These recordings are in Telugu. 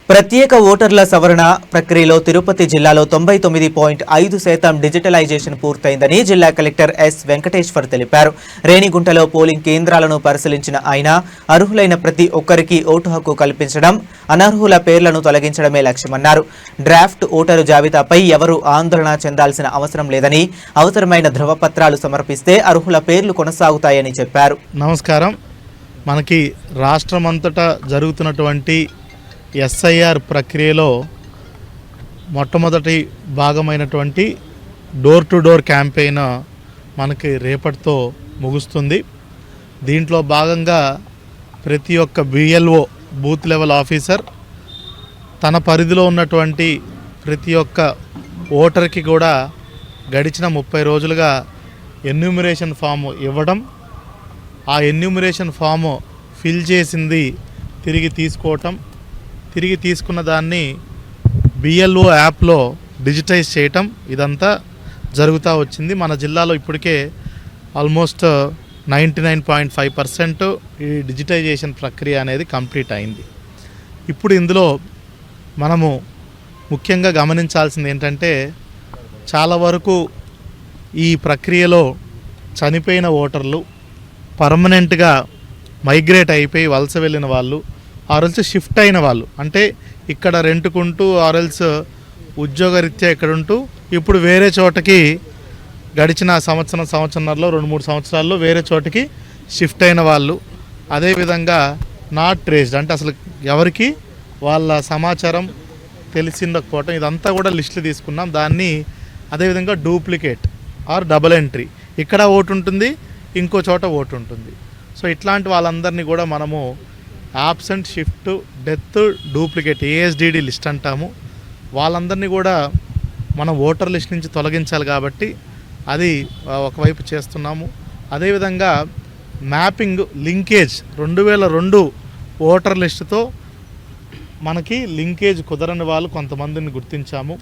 ప్రత్యేక ఓటర్ల సవరణ ప్రక్రియలో తిరుపతి జిల్లాలో 99.5% డిజిటలైజేషన్ పూర్తయిందని జిల్లా కలెక్టర్ ఎస్ వెంకటేశ్వర్ తెలిపారు. రేణిగుంటలో పోలింగ్ కేంద్రాలను పరిశీలించిన ఆయన అర్హులైన ప్రతి ఒక్కరికి ఓటు హక్కు కల్పించడం, అనర్హుల పేర్లను తొలగించడమే లక్ష్యమన్నారు. డ్రాఫ్ట్ ఓటరు జాబితాపై ఎవరూ ఆందోళన చెందాల్సిన అవసరం లేదని, అవసరమైన ధృవపత్రాలు సమర్పిస్తే అర్హుల పేర్లు కొనసాగుతాయని చెప్పారు. నమస్కారం. మనకి రాష్ట్రమంతటా జరుగుతున్నటువంటి ఎస్ఐఆర్ ప్రక్రియలో మొట్టమొదటి భాగమైనటువంటి డోర్ టు డోర్ క్యాంపెయిన్ మనకి రేపటితో ముగుస్తుంది. దీంట్లో భాగంగా ప్రతి ఒక్క బిఎల్ఓ బూత్ లెవెల్ ఆఫీసర్ తన పరిధిలో ఉన్నటువంటి ప్రతి ఒక్క ఓటర్కి కూడా గడిచిన 30 రోజులుగా ఎన్యూమరేషన్ ఫాము ఇవ్వడం, ఆ ఎన్యూమరేషన్ ఫాము ఫిల్ చేసింది తిరిగి తీసుకోవటం, తిరిగి తీసుకున్న దాన్ని బిఎల్ఓ యాప్లో డిజిటైజ్ చేయటం, ఇదంతా జరుగుతూ వచ్చింది. మన జిల్లాలో ఇప్పటికే ఆల్మోస్ట్ 99.5% ఈ డిజిటైజేషన్ ప్రక్రియ అనేది కంప్లీట్ అయింది. ఇప్పుడు ఇందులో మనము ముఖ్యంగా గమనించాల్సింది ఏంటంటే, చాలా వరకు ఈ ప్రక్రియలో చనిపోయిన ఓటర్లు, పర్మనెంట్గా మైగ్రేట్ అయిపోయి వలస వెళ్ళిన వాళ్ళు, ఆర్ఎల్స్ షిఫ్ట్ అయిన వాళ్ళు, అంటే ఇక్కడ రెంట్కుంటూ ఆర్ఎల్స్ ఉద్యోగరీత్యా ఇక్కడ ఉంటూ ఇప్పుడు వేరే చోటకి గడిచిన సంవత్సరంన్నరలో 2-3 సంవత్సరాల్లో వేరే చోటకి షిఫ్ట్ అయిన వాళ్ళు, అదేవిధంగా నాట్ ట్రేస్డ్, అంటే అసలు ఎవరికి వాళ్ళ సమాచారం తెలిసిండకపోవటం, ఇదంతా కూడా లిస్టులు తీసుకున్నాం. దాన్ని అదేవిధంగా డూప్లికేట్ ఆర్ డబుల్ ఎంట్రీ, ఇక్కడ ఓటు ఉంటుంది, ఇంకో చోట ఓటు ఉంటుంది. సో ఇట్లాంటి వాళ్ళందరినీ కూడా మనము absent, shift, death, duplicate ASDD list అంటాము. వాళ్ళందరినీ కూడా మనం ఓటర్ లిస్ట్ నుంచి తొలగించాలి కాబట్టి అది ఒకవైపు చేస్తున్నాము. అదేవిధంగా మ్యాపింగ్ లింకేజ్ 2002 ఓటర్ లిస్టుతో మనకి లింకేజ్ కుదరని వాళ్ళు కొంతమందిని గుర్తించాము.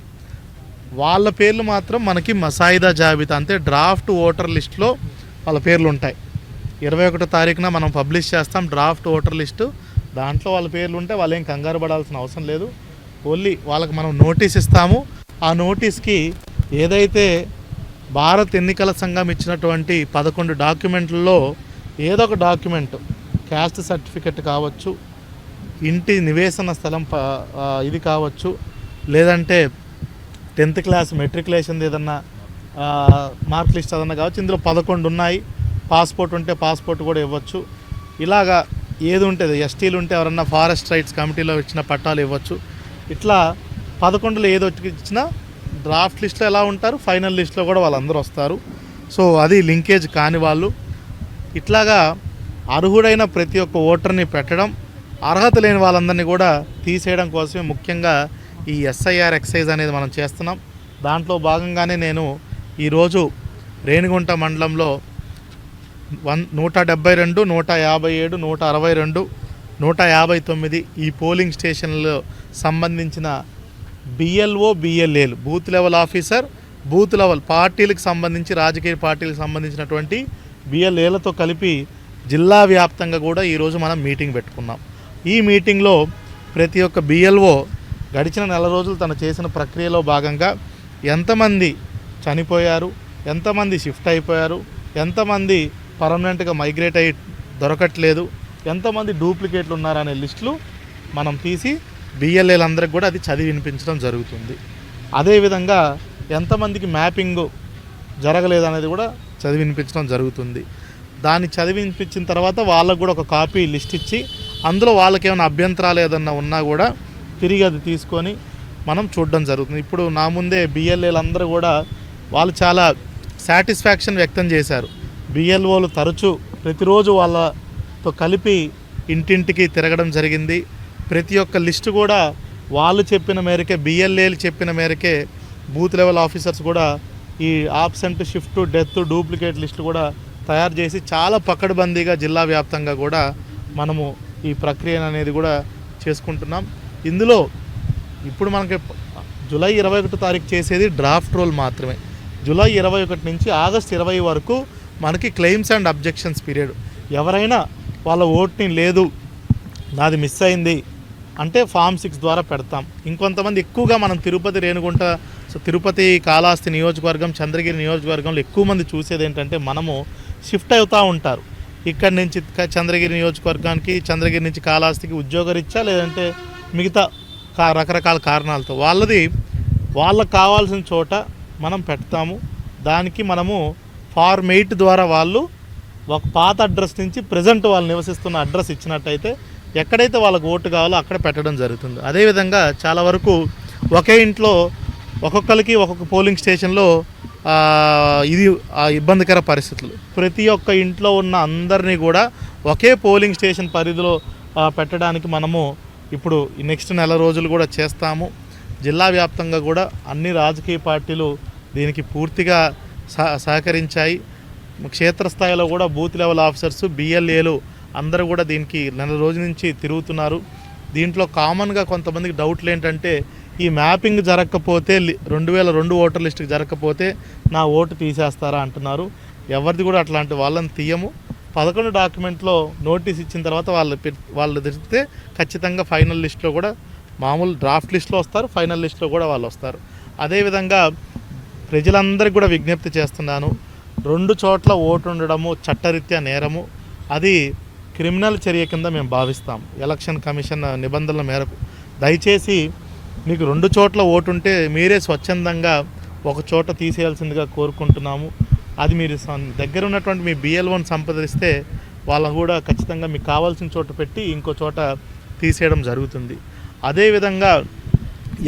వాళ్ళ పేర్లు మాత్రం మనకి మసాయిదా జాబితా, అంటే డ్రాఫ్ట్ ఓటర్ లిస్టులో వాళ్ళ పేర్లు ఉంటాయి. 21వ తారీఖున మనం పబ్లిష్ చేస్తాం డ్రాఫ్ట్ ఓటర్ లిస్టు. దాంట్లో వాళ్ళ పేర్లు ఉంటే వాళ్ళు ఏం కంగారు పడాల్సిన అవసరం లేదు. ఓన్లీ వాళ్ళకి మనం నోటీస్ ఇస్తాము. ఆ నోటీస్కి ఏదైతే భారత్ ఎన్నికల సంఘం ఇచ్చినటువంటి 11 డాక్యుమెంట్లలో ఏదో ఒక డాక్యుమెంట్, క్యాస్ట్ సర్టిఫికెట్ కావచ్చు, ఇంటి నివేశన స్థలం ఇది కావచ్చు, లేదంటే 10th క్లాస్ మెట్రికులేషన్ ఏదన్నా మార్క్ లిస్ట్ ఏదన్నా కావచ్చు. ఇందులో 11 ఉన్నాయి. పాస్పోర్ట్ ఉంటే పాస్పోర్ట్ కూడా ఇవ్వచ్చు. ఇలాగా ఏది ఉంటుంది, ఎస్టీలు ఉంటే ఎవరన్నా ఫారెస్ట్ రైట్స్ కమిటీలో ఇచ్చిన పట్టాలు ఇవ్వచ్చు. ఇట్లా 11లో ఏదో ఇచ్చినా డ్రాఫ్ట్ లిస్ట్లో ఎలా ఉంటారు, ఫైనల్ లిస్ట్లో కూడా వాళ్ళందరూ వస్తారు. సో అది లింకేజ్ కాని వాళ్ళు. ఇట్లాగా అర్హుడైన ప్రతి ఒక్క ఓటర్ని పెట్టడం, అర్హత లేని వాళ్ళందరినీ కూడా తీసేయడం కోసమే ముఖ్యంగా ఈ ఎస్ఐఆర్ ఎక్సైజ్ అనేది మనం చేస్తున్నాం. దాంట్లో భాగంగానే నేను ఈరోజు రేణిగుంట మండలంలో 172, 157, 162, 159 ఈ పోలింగ్ స్టేషన్లో సంబంధించిన బిఎల్ఓ, బిఎల్ఏలు, booth level officer, booth level పార్టీలకు సంబంధించి, రాజకీయ పార్టీలకు సంబంధించినటువంటి బిఎల్ఏలతో కలిపి జిల్లా వ్యాప్తంగా కూడా ఈరోజు మనం మీటింగ్ పెట్టుకున్నాం. ఈ మీటింగ్లో ప్రతి ఒక్క బిఎల్ఓ గడిచిన నెల రోజులు తను చేసిన ప్రక్రియలో భాగంగా ఎంతమంది చనిపోయారు, ఎంతమంది షిఫ్ట్ అయిపోయారు, ఎంతమంది పర్మనెంట్గా మైగ్రేట్ అయ్యి దొరకట్లేదు, ఎంతమంది డూప్లికేట్లు ఉన్నారనే లిస్టులు మనం తీసి బిఎల్ఏలందరికీ కూడా అది చదివి వినిపించడం జరుగుతుంది. అదేవిధంగా ఎంతమందికి మ్యాపింగ్ జరగలేదనేది కూడా చదివి వినిపించడం జరుగుతుంది. దాన్ని చదివి వినిపించిన తర్వాత వాళ్ళకు కూడా ఒక కాపీ లిస్ట్ ఇచ్చి, అందులో వాళ్ళకి ఏమైనా అభ్యంతరాలు ఏదన్నా ఉన్నా కూడా తిరిగి అది తీసుకొని మనం చూడడం జరుగుతుంది. ఇప్పుడు నా ముందే బిఎల్ఏలందరూ కూడా వాళ్ళు చాలా సాటిస్ఫాక్షన్ వ్యక్తం చేశారు. బిఎల్ఓలు తరచూ ప్రతిరోజు వాళ్ళతో కలిపి ఇంటింటికి తిరగడం జరిగింది. ప్రతి ఒక్క లిస్టు కూడా వాళ్ళు చెప్పిన మేరకే, బిఎల్ఏలు చెప్పిన మేరకే బూత్ లెవెల్ ఆఫీసర్స్ కూడా ఈ absent, shift, death, duplicate list కూడా తయారు చేసి చాలా పకడ్బందీగా జిల్లా వ్యాప్తంగా కూడా మనము ఈ ప్రక్రియ అనేది కూడా చేసుకుంటున్నాం. ఇందులో ఇప్పుడు మనకి జూలై 21 తారీఖు చేసేది డ్రాఫ్ట్ రోల్ మాత్రమే. జూలై 21 నుంచి ఆగస్ట్ 20 వరకు మనకి క్లెయిమ్స్ అండ్ అబ్జెక్షన్స్ పీరియడ్. ఎవరైనా వాళ్ళ ఓట్ని లేదు, నాది మిస్ అయింది, అంటే ఫామ్ 6 ద్వారా పెడతాం. ఇంకొంతమంది ఎక్కువగా మనం తిరుపతి రేణిగుంట, సో తిరుపతి కాళహస్తి నియోజకవర్గం, చంద్రగిరి నియోజకవర్గంలో ఎక్కువ మంది చూసేది ఏంటంటే మనము షిఫ్ట్ అవుతూ ఉంటారు. ఇక్కడి నుంచి చంద్రగిరి నియోజకవర్గానికి, చంద్రగిరి నుంచి కాళహస్తికి ఉద్యోగరీత్యా లేదంటే మిగతా రకరకాల కారణాలతో వాళ్ళకి కావాల్సిన చోట మనం పెడతాము. దానికి మనము ఫార్మ్ 8 ద్వారా వాళ్ళు ఒక పాత అడ్రస్ నుంచి ప్రజెంట్ వాళ్ళు నివసిస్తున్న అడ్రస్ ఇచ్చినట్టయితే ఎక్కడైతే వాళ్ళకు ఓటు కావాలో అక్కడ పెట్టడం జరుగుతుంది. అదేవిధంగా చాలా వరకు ఒకే ఇంట్లో ఒక్కొక్కరికి ఒక్కొక్క పోలింగ్ స్టేషన్లో ఇది ఇబ్బందికర పరిస్థితులు. ప్రతి ఒక్క ఇంట్లో ఉన్న అందరినీ కూడా ఒకే పోలింగ్ స్టేషన్ పరిధిలో పెట్టడానికి మనము ఇప్పుడు నెక్స్ట్ నెల రోజులు కూడా చేస్తాము. జిల్లా వ్యాప్తంగా కూడా అన్ని రాజకీయ పార్టీలు దీనికి పూర్తిగా సహకరించాయి. క్షేత్రస్థాయిలో కూడా బూత్ లెవెల్ ఆఫీసర్స్, బిఎల్ఏలు అందరూ కూడా దీనికి నెల రోజుల నుంచి తిరుగుతున్నారు. దీంట్లో కామన్గా కొంతమందికి డౌట్లు ఏంటంటే ఈ మ్యాపింగ్ జరగకపోతే 2002 ఓటర్ లిస్టుకి జరగకపోతే నా ఓటు తీసేస్తారా అంటున్నారు. ఎవరిది కూడా అట్లాంటి వాళ్ళని తీయము. 11 డాక్యుమెంట్లో నోటీస్ ఇచ్చిన తర్వాత వాళ్ళు తిరిగితే ఖచ్చితంగా ఫైనల్ లిస్ట్లో కూడా, మామూలు డ్రాఫ్ట్ లిస్ట్లో వస్తారు, ఫైనల్ లిస్ట్లో కూడా వాళ్ళు వస్తారు. అదేవిధంగా ప్రజలందరికీ కూడా విజ్ఞప్తి చేస్తున్నాను, 2 చోట్ల ఓటు ఉండడము చట్టరీత్యా నేరము. అది క్రిమినల్ చర్య కింద మేము భావిస్తాం ఎలక్షన్ కమిషన్ నిబంధనల మేరకు. దయచేసి మీకు 2 చోట్ల ఓటు ఉంటే మీరే స్వచ్ఛందంగా ఒక చోట తీసేయాల్సిందిగా కోరుకుంటున్నాము. అది మీరు దగ్గర ఉన్నటువంటి మీ బిఎల్ఓని సంప్రదిస్తే వాళ్ళకు కూడా ఖచ్చితంగా మీకు కావాల్సిన చోట పెట్టి ఇంకో చోట తీసేయడం జరుగుతుంది. అదేవిధంగా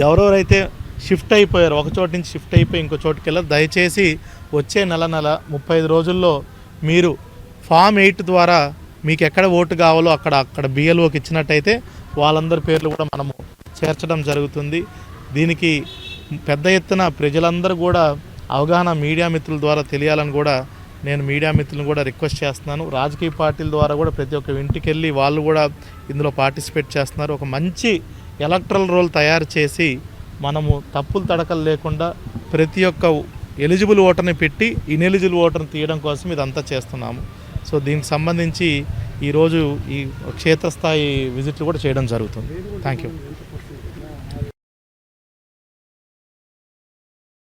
ఎవరెవరైతే షిఫ్ట్ అయిపోయారు, ఒక చోట నుంచి షిఫ్ట్ అయిపోయి ఇంకో చోటుకి వెళ్ళారు, దయచేసి వచ్చే నెల 35 రోజుల్లో మీరు ఫామ్ 8 ద్వారా మీకు ఎక్కడ ఓటు కావాలో అక్కడ బిఎల్ఓకి ఇచ్చినట్టయితే వాళ్ళందరి పేర్లు కూడా మనము చేర్చడం జరుగుతుంది. దీనికి పెద్ద ఎత్తున ప్రజలందరూ కూడా అవగాహన మీడియా మిత్రుల ద్వారా తెలియాలని కూడా నేను మీడియా మిత్రులను కూడా రిక్వెస్ట్ చేస్తున్నాను. రాజకీయ పార్టీల ద్వారా కూడా ప్రతి ఒక్క ఇంటికి వెళ్ళి వాళ్ళు కూడా ఇందులో పార్టిసిపేట్ చేస్తున్నారు. ఒక మంచి ఎలక్ట్రల్ రోల్ తయారు చేసి మనము తప్పులు తడకలు లేకుండా ప్రతి ఒక్క ఎలిజిబుల్ ఓటర్ని పెట్టి ఇన్ఎలిజిబుల్ ఓటర్ని తీయడం కోసం ఇదంతా చేస్తున్నాము. సో దీనికి సంబంధించి ఈరోజు ఈ క్షేత్రస్థాయి విజిట్లు కూడా చేయడం జరుగుతుంది. Thank you.